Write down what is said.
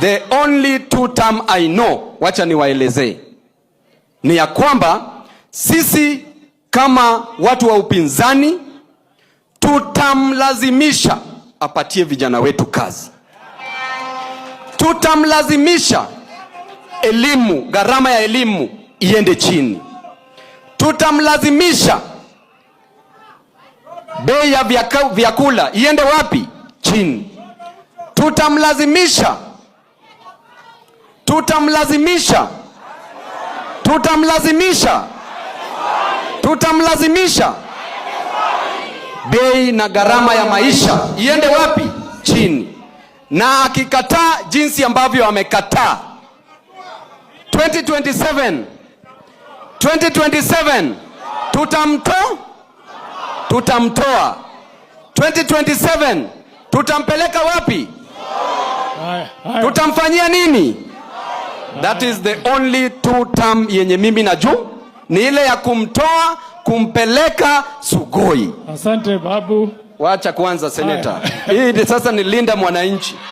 The only two term I know, wacha niwaelezee, ni ya kwamba sisi kama watu wa upinzani tutamlazimisha apatie vijana wetu kazi. Tutamlazimisha elimu, gharama ya elimu iende chini. Tutamlazimisha bei ya vyakula iende wapi? Chini. Tutamlazimisha bei na gharama ya maisha iende wapi? Chini. Na akikataa jinsi ambavyo amekataa 2027 tutamtoa 2027 tutampeleka wapi? Tutamfanyia nini? That is the only two term yenye mimi najua, ni ile ya kumtoa kumpeleka Sugoi. Asante babu. Wacha kwanza seneta. Hii sasa ni linda mwananchi.